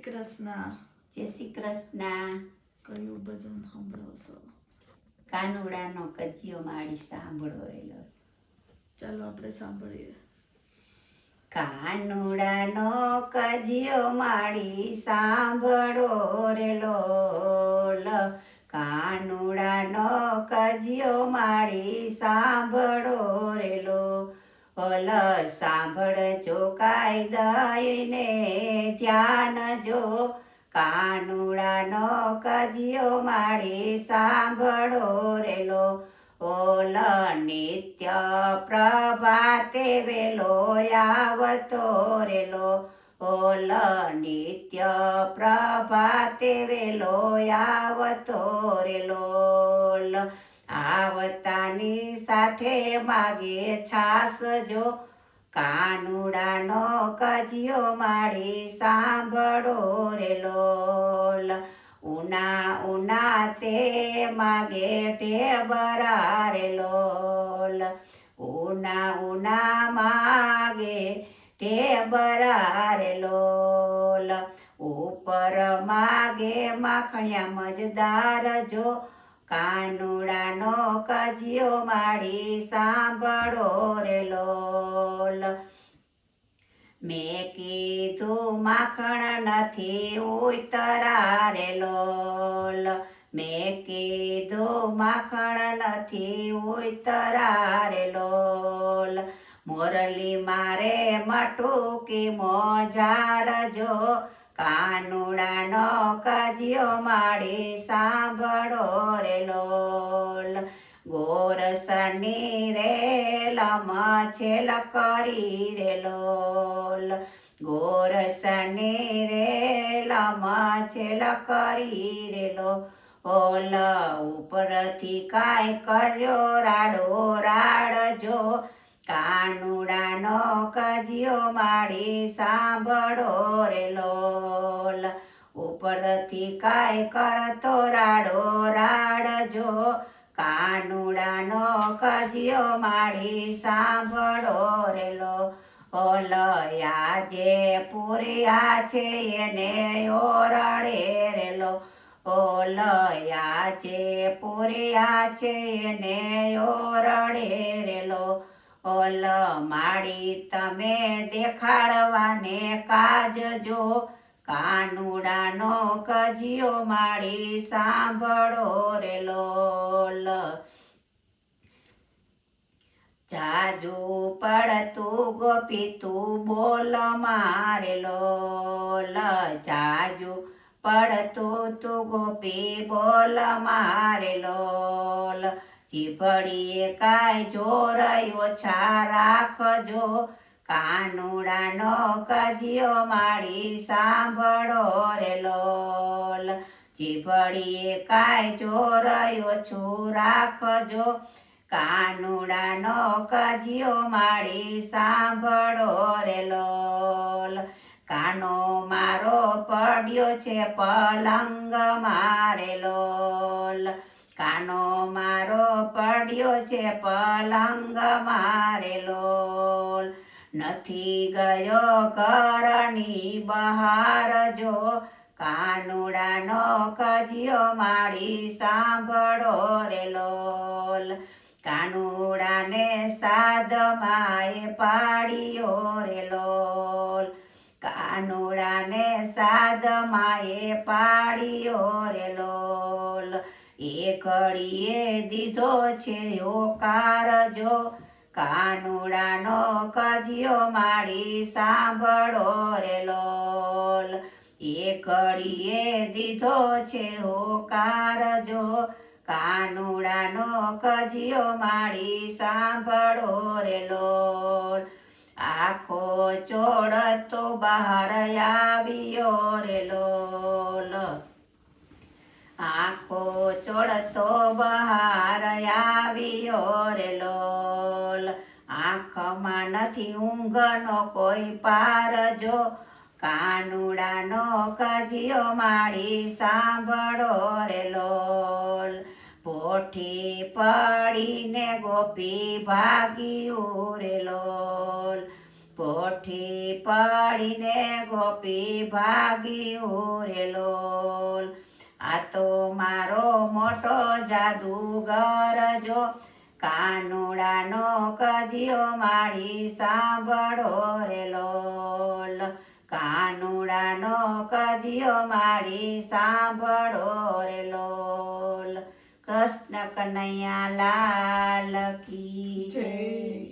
કૃષ્ણ. જય શ્રી કૃષ્ણ. કયું ભજન સાંભળો? કાનુડાનો કજિયો માડી સાંભળો એલો. ચાલો આપણે સાંભળીએ. કાનુડાનો કજિયો માડી સાંભળો રે લોલ. કાનુડાનો કજિયો માડી સાંભળો રે લોલ. સાંભળજો કાયદાને ધ્યાન જો. કાનુડાનો કજિયો માડી સાંભળો રે લોલ. નિત્ય પ્રભાતે વેલો આવતો રે લોલ. નિત્ય પ્રભાતે વેલો આવતો રે લોલ. આવતાની સાથે માગે છાસ જો. કાનુડાનો કજિયો માડી સાંભળો રે લોલ. ઉના ઉના તે માગે ટેબરા રે લોલ. ઉના ઉના માગે ટેબરા રે લોલ. ઉપર માગે માખણિયા મજદાર જો. કાનુડાનો કજિયો માડી સાંભળો રે લોલ. મેં કીધું માખણ નથી ઉતરા રે લોલ. મેં કીધું માખણ નથી ઉતરા રે લોલ. મોરલી મારે મટુકી મોજાર જો. કાનુડાનો કજિયો માડી સાંભળો રે લોલ. ગોરસની રેલમ છેલ કરી રે લોલ. ગોરસની રેલમ છેલ કરી રે લોલ. ઉપરથી કાંઈ કર્યો રાડો રાડજો. કાનુડાનો કજિયો માડી સાંભળો રે લોલ. ઉપરથી કાંઈ કરતો રાડો રાડજો. કાનુડાનો કજિયો માડી સાંભળો રે લોલ. આજે પૂર્યા છે એને ઓરડે રે લોલ. આજે પૂર્યા છે એને ઓરડે રે લોલ. માડી તમે દેખાડવાને કાજજો. કાનુડાનો કજિયો માડી સાંભળો રે લોલ. જાજુ પડતું ગોપી તું બોલ મારે લોલ. જાજુ પડતું તું ગોપી બોલ મારે લોલ. જીભડીએ કાંઈ જોર ઓછા રાખજો. કાનુડાનો કજિયો માડી સાંભળો રે લોલ. જીભડીએ કાંઈ જોર ઓછું રાખજો. કાનુડાનો કજિયો માડી સાંભળો રે લોલ. કાનો મારો પડ્યો છે પલંગ મારે લોલ. કાનો મારો પડ્યો છે પલંગ મારે લોલ. નથી ગયો ઘરની બહાર જો. કાનુડાનો કજિયો માડી સાંભળો રે લોલ. કાનુડાને સાધમાએ પાડ્યો રે લોલ. કાનુડાને સાધમાએ પાડ્યો રે લોલ. એ ઘડીએ દીધો છે હોકાર જો. કાનુડાનો કજિયો માડી સાંભળો રે લોલ. એ ઘડીએ દીધો છે હોકાર જો. કાનુડાનો કજિયો માડી સાંભળો રે લોલ. આખો ચોળતો બહાર આવ્યો રે લોલ. આખો ચોળતો બહાર આવ્યો રે લોલ. આંખમાં નથી ઊંઘનો કોઈ પાર જો. કાનુડાનો કજિયો માડી સાંભળો રે લોલ. પોઠી પડીને ગોપી ભાગ્યું રે લોલ. પોઠી પડીને ગોપી ભાગ્યું રે લોલ. આ તો મારો મોટો જાદુગર જો કાનુડાનો કજિયો મારી સાંભળો રે લોલ. કાનુડાનો કજિયો મારી સાંભળો રે લોલ. કૃષ્ણ કનૈયા લાલ કી જય.